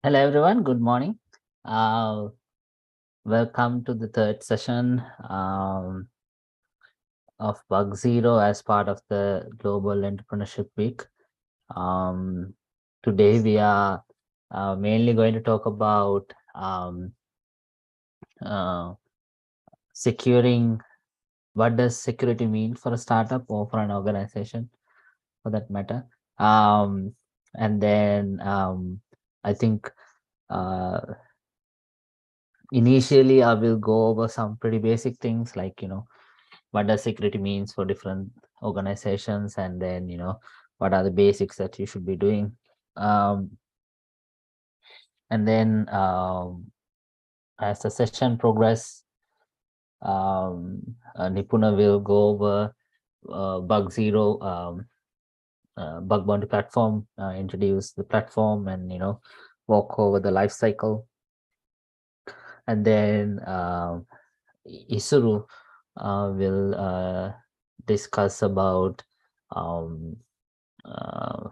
Hello, everyone. Good morning. Welcome to the third session of Bug Zero as part of the Global Entrepreneurship Week. Um, Today, we are mainly going to talk about uh, securing what does security mean for a startup or for an organization, for that matter. Um, and then I think uh, initially I will go over some pretty basic things like what does security means for different organizations, and then what are the basics that you should be doing, um, and then as the session progress, Nipuna will go over bug zero, bug bounty platform, introduce the platform, and walk over the life cycle, and then Isuru will discuss about um, uh,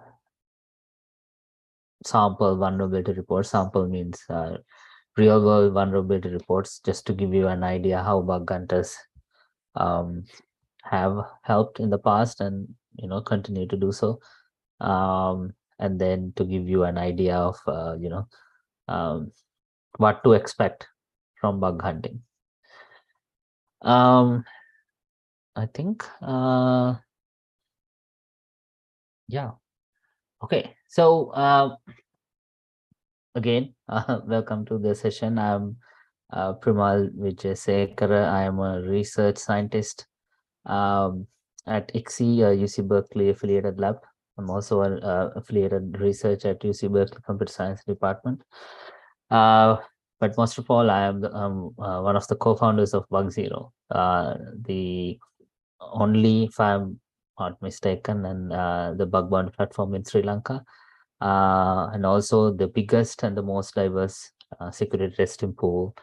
sample vulnerability reports. Sample means real world vulnerability reports, just to give you an idea how bug hunters um, have helped in the past and continue to do so. And then to give you an idea of um, what to expect from bug hunting. Um, I think yeah. Okay. So again, welcome to the session. I'm Primal Vijayasekara. I am a research scientist um, at ICSI, UC Berkeley affiliated lab. I'm also an affiliated research at UC Berkeley Computer Science Department. Uh, but most of all, I am one of the co-founders of Bug Zero, the only, if I'm not mistaken, and the bug bounty platform in Sri Lanka, and also the biggest and the most diverse security testing pool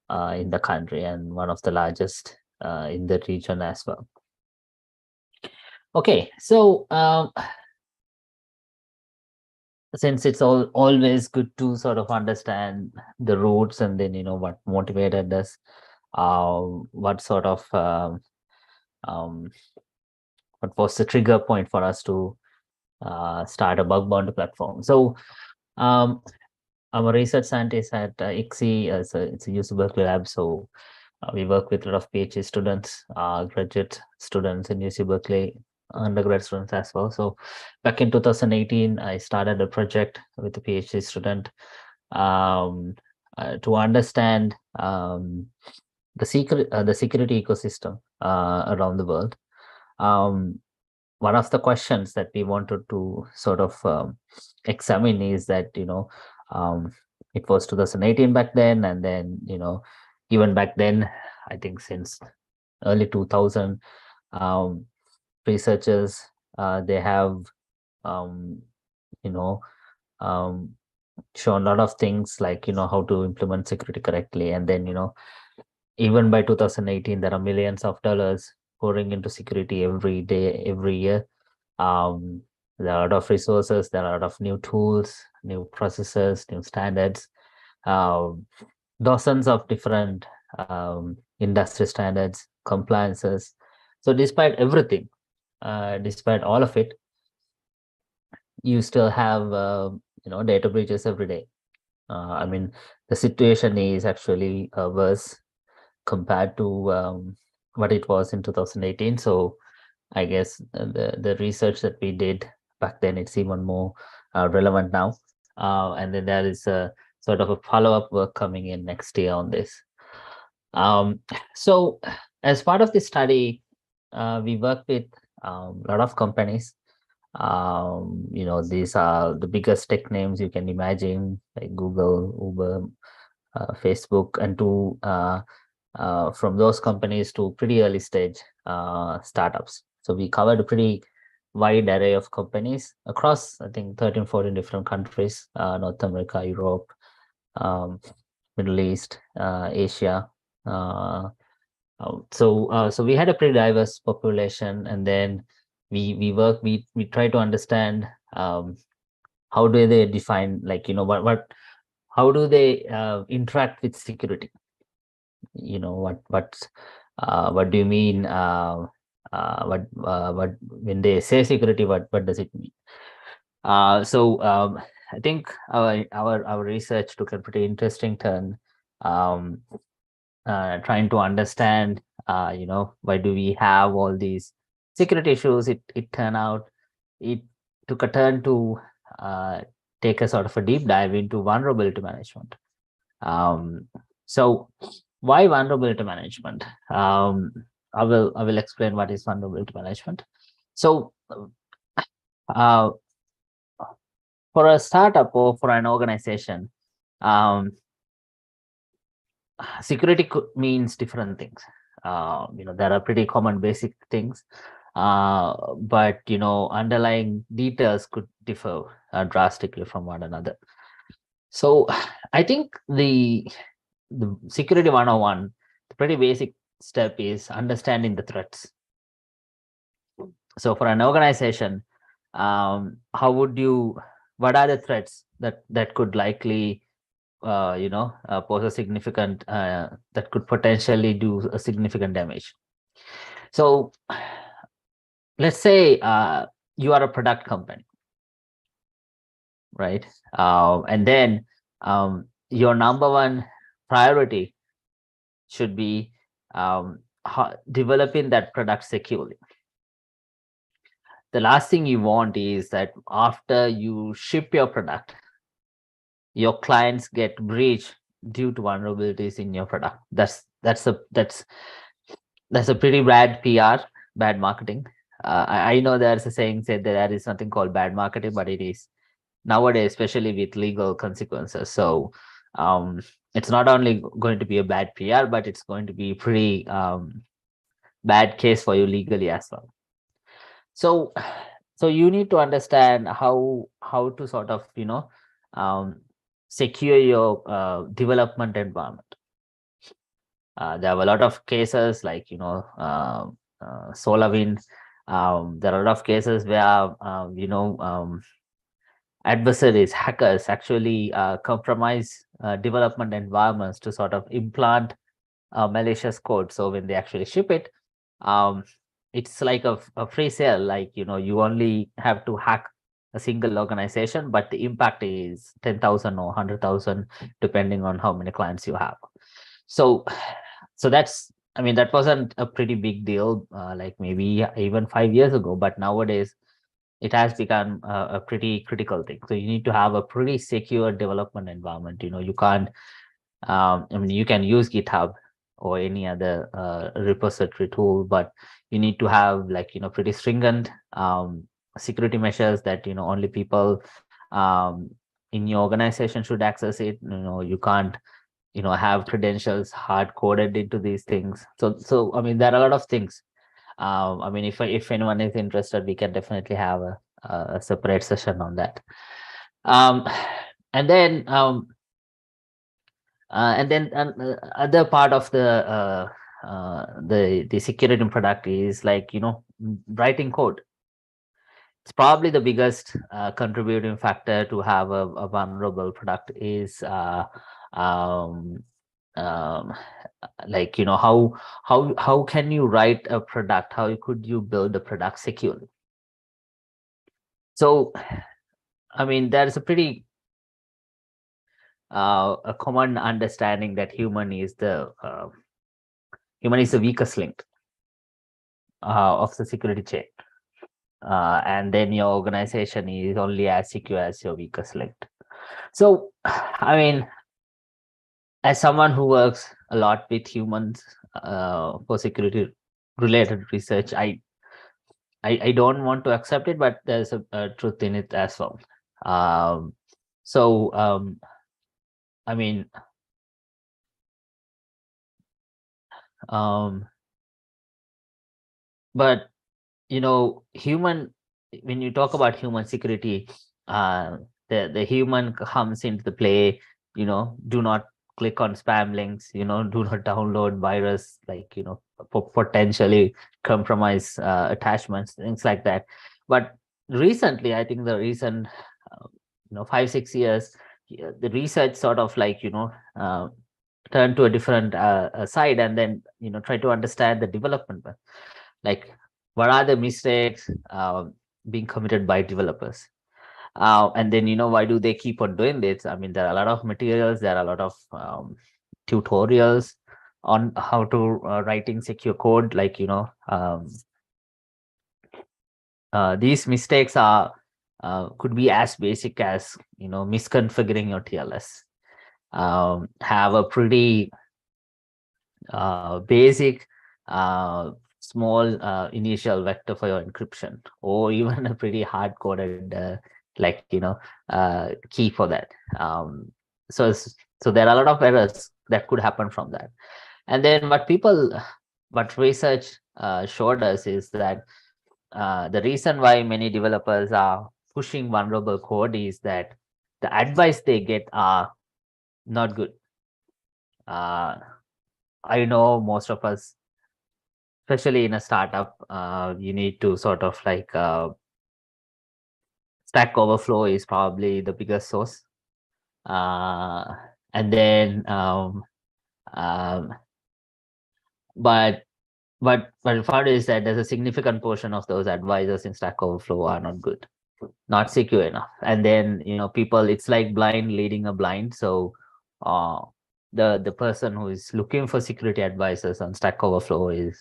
in the country, and one of the largest in the region as well. Okay, so since it's always good to sort of understand the roots, and then what motivated us, what sort of um, what was the trigger point for us to start a bug bounty platform. So um, I'm a research scientist at ICSI. It's a UC Berkeley lab. So we work with a lot of PhD students, graduate students in UC Berkeley, undergrad students as well. So back in 2018, I started a project with a PhD student um, to understand the security ecosystem around the world. Um, One of the questions that we wanted to sort of examine is that um, it was 2018 back then, and then even back then, I think since early 2000, um, researchers they have um, you know um, shown a lot of things like how to implement security correctly, and then even by 2018 there are millions of dollars pouring into security every day, every year. There are a lot of resources, there are a lot of new tools, new processes, new standards, um, dozens of different industry standards, compliances. So despite everything, despite all of it, you still have data breaches every day. I mean, the situation is actually worse compared to what it was in 2018. So I guess the research that we did back then, it's even more relevant now. And then there is a sort of a follow-up work coming in next year on this. Um, so as part of this study, we work with a lot of companies. These are the biggest tech names you can imagine, like Google, Uber, Facebook, and from those companies to pretty early stage startups. So we covered a pretty wide array of companies across, I think, 13, 14 different countries, North America, Europe, um, Middle East, Asia. Uh, so we had a pretty diverse population, and then we try to understand how do they define, like what how do they interact with security? What do you mean? What when they say security, what does it mean? I think our research took a pretty interesting turn, um, trying to understand, why do we have all these security issues? It turned out it took a turn to uh, take a sort of a deep dive into vulnerability management. Um, so why vulnerability management? I will explain what is vulnerability management. So uh, for a startup or for an organization, um, security means different things. There are pretty common basic things, but underlying details could differ drastically from one another. So I think the security 101, the pretty basic step is understanding the threats. So for an organization, what are the threats that could likely pose a significant that could potentially do a significant damage? So let's say you are a product company, right? And then your number one priority should be developing that product securely. The last thing you want is that after you ship your product, your clients get breached due to vulnerabilities in your product. That's a pretty bad PR, bad marketing. I know there's a saying said that there is something called bad marketing, but it is nowadays, especially with legal consequences. So it's not only going to be a bad PR, but it's going to be pretty bad case for you legally as well. So you need to understand how to sort of secure your development environment. There are a lot of cases like SolarWind. There are a lot of cases where adversaries, hackers actually compromise development environments to sort of implant malicious code. So when they actually ship it, um, it's like a free sale. Like you only have to hack a single organization, but the impact is 10,000 or 100,000, depending on how many clients you have. So that wasn't a pretty big deal, like maybe even 5 years ago, but nowadays it has become a pretty critical thing. So you need to have a pretty secure development environment. You can't, you can use GitHub or any other repository tool, but you need to have pretty stringent security measures that only people in your organization should access it. You can't have credentials hard coded into these things. So there are a lot of things. If anyone is interested, we can definitely have a separate session on that. Um, and then other part of the security product is writing code. It's probably the biggest contributing factor to have a vulnerable product is um, um, how can you write a product? How could you build a product securely? So there's a pretty a common understanding that human is the weakest link of the security chain, and then your organization is only as secure as your weakest link. So as someone who works a lot with humans for security related research, I don't want to accept it, but there's a truth in it as well. So but human, when you talk about human security, the human comes into the play. Do not click on spam links. Do not download virus, potentially compromise attachments, things like that. But recently, I think the recent 5-6 years, the research sort of like, turn to a different side, and then try to understand the development, like what are the mistakes being committed by developers, and then why do they keep on doing this? I mean, there are a lot of materials, there are a lot of tutorials on how to writing secure code, like these mistakes are could be as basic as misconfiguring your TLS, have a pretty basic small initial vector for your encryption, or even a pretty hard coded like key for that. So there are a lot of errors that could happen from that. And then what research showed us is that the reason why many developers are pushing vulnerable code is that the advice they get are not good. I know most of us, especially in a startup, you need to sort of like Stack Overflow is probably the biggest source. And then, um, but what we found is that there's a significant portion of those advisors in Stack Overflow are not good, not secure enough. And then people, it's like blind leading a blind. So uh, the person who is looking for security advisors on Stack Overflow is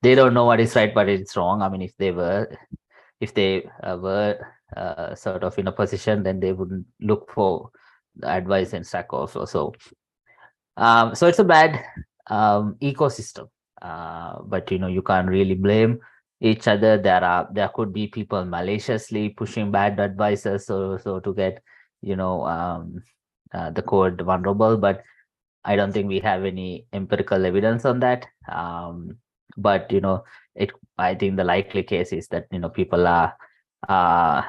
they don't know what is right, but it's wrong. I mean, if they were sort of in a position, then they wouldn't look for the advice in Stack Overflow. So it's a bad ecosystem, but you can't really blame each other. There could be people maliciously pushing bad advices, so to get the code vulnerable, but I don't think we have any empirical evidence on that. But it I think the likely case is that people are uh,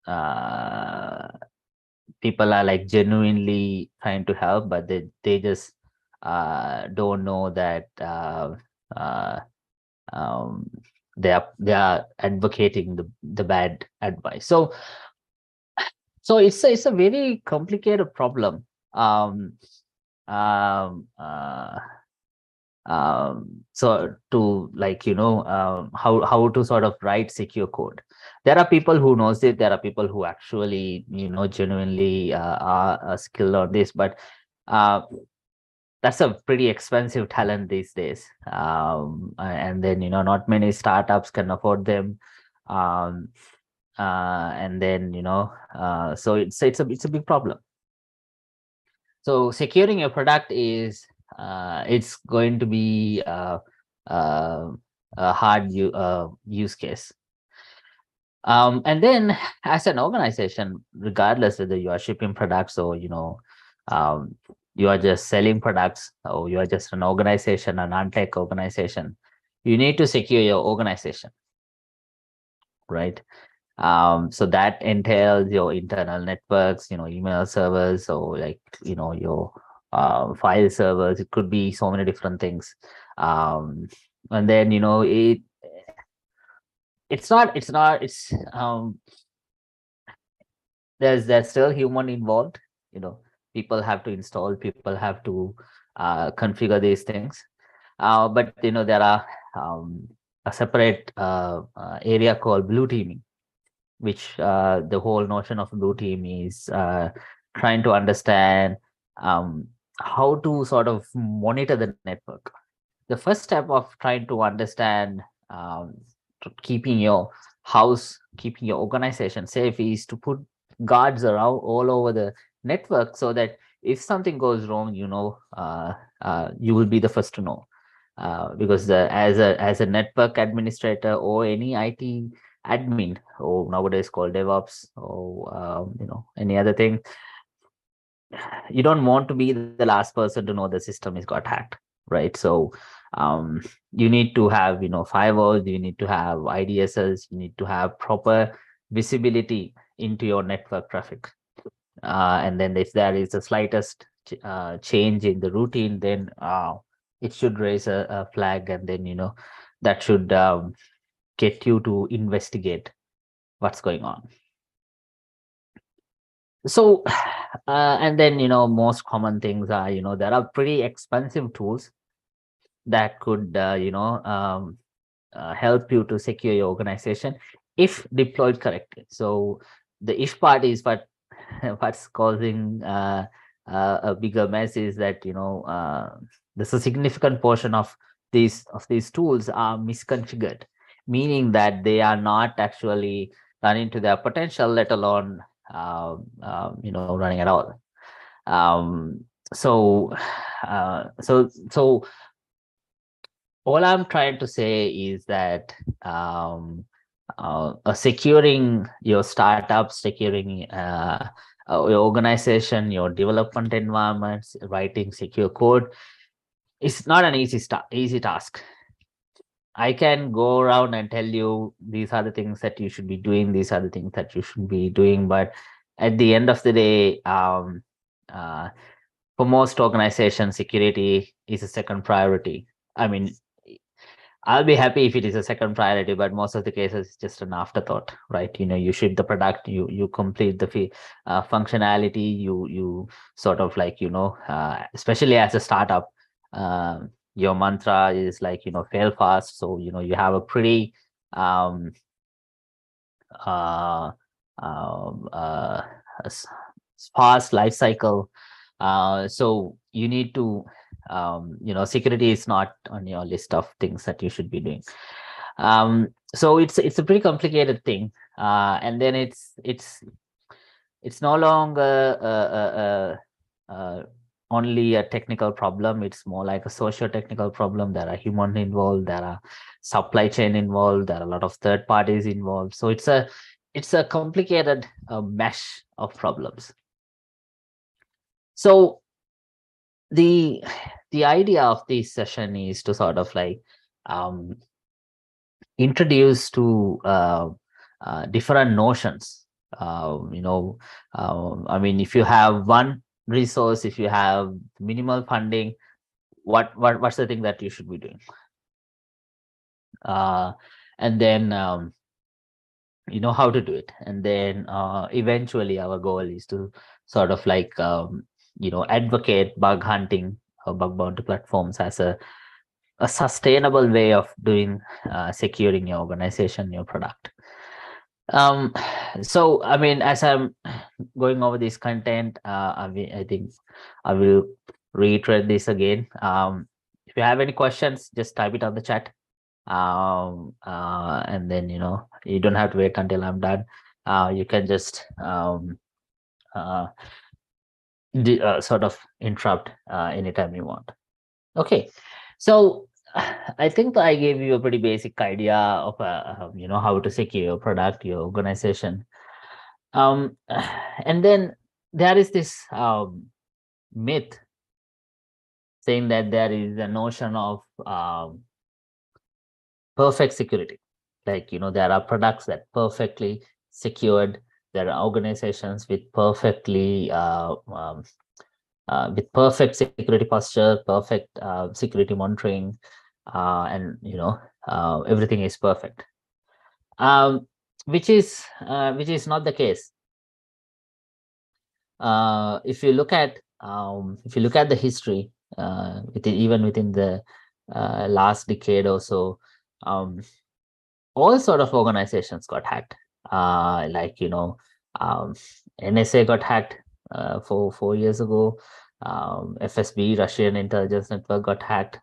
uh, people are like genuinely trying to help, but they just don't know that uh, um, they are advocating the bad advice. So it's a very complicated problem. Um, um, uh, so to like how to sort of write secure code. There are people who knows it, there are people who actually genuinely are skilled on this, but uh, that's a pretty expensive talent these days, and then not many startups can afford them, um, and then so it's a big problem. So securing your product is it's going to be uh, a hard use case. And then as an organization, regardless whether you are shipping products or um, you are just selling products, or you are just an organization, an non-tech organization, you need to secure your organization, right? So that entails your internal networks, email servers, or like your file servers. It could be so many different things. And then it's there's still human involved. People have to install, people have to configure these things. But there are a separate area called blue teaming, which the whole notion of blue team is trying to understand how to sort of monitor the network. The first step of trying to understand keeping your house, keeping your organization safe, is to put guards around all over the network, so that if something goes wrong, you will be the first to know. Because as a network administrator or any IT admin, or nowadays called DevOps, or any other thing, you don't want to be the last person to know the system is got hacked, right? So um, you need to have firewalls, you need to have IDSs, you need to have proper visibility into your network traffic. And then if there is the slightest change in the routine, then it should raise a flag, and then that should get you to investigate what's going on. So and then most common things are, there are pretty expensive tools that could help you to secure your organization if deployed correctly. So the if part is what's causing a bigger mess is that there's a significant portion of these tools are misconfigured, meaning that they are not actually running to their potential, let alone running at all. um, so so all I'm trying to say is that um, securing your startup, securing your organization, your development environments, writing secure code is not an easy task. I can go around and tell you these are the things that you should be doing, these are the things that you should be doing, but at the end of the day, uh, for most organizations, security is a second priority. I mean, I'll be happy if it is a second priority, but most of the cases it's just an afterthought, right? You ship the product, you complete the functionality, you sort of like especially as a startup, your mantra is like fail fast. So you have a pretty um, uh, um, uh, s- fast life cycle. So you need to, security is not on your list of things that you should be doing. So it's a pretty complicated thing, and then it's no longer only a technical problem. It's more like a socio-technical problem. There are human involved, there are supply chain involved, there are a lot of third parties involved. So it's a complicated mesh of problems. So the the idea of this session is to sort of like um, introduce to different notions. I mean, if you have one resource, if you have minimal funding, what's the thing that you should be doing? uh, and then you know how to do it, and then eventually our goal is to sort of like advocate bug hunting or bug bounty platforms as a sustainable way of doing securing your organization, your product. um so I mean, as I'm going over this content, I think I will reiterate this again. If you have any questions, just type it on the chat, and then you don't have to wait until I'm done. You can just uh, sort of interrupt anytime you want. Okay, so I think I gave you a pretty basic idea of how to secure your product, your organization. um and then there is this myth saying that there is a notion of perfect security. Like, there are products that perfectly secured. There are organizations with perfect security posture, perfect security monitoring, and everything is perfect. Um, which is not the case. If you look at the history, even within the last decade or so, um, all sort of organizations got hacked. Like um, NSA got hacked 4 years ago. FSB, Russian intelligence network, got hacked.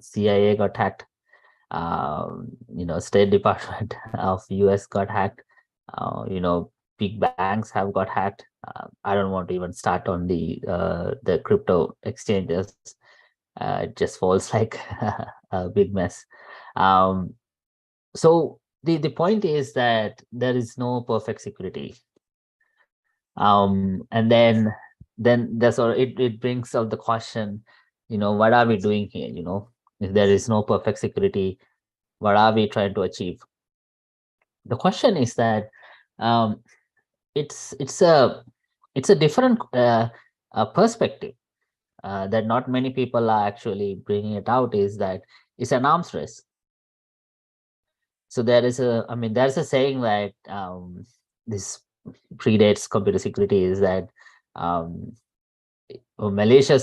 CIA got hacked. State Department of US got hacked. Big banks have got hacked. I don't want to even start on the crypto exchanges. It just falls like a big mess. Um, so the point is that there is no perfect security. And then that's all. It brings up the question, what are we doing here? If there is no perfect security, what are we trying to achieve? The question is that um, it's a different perspective that not many people are actually bringing it out, is that it's an arms race. So there's a saying that this predates computer security is that Malaysia's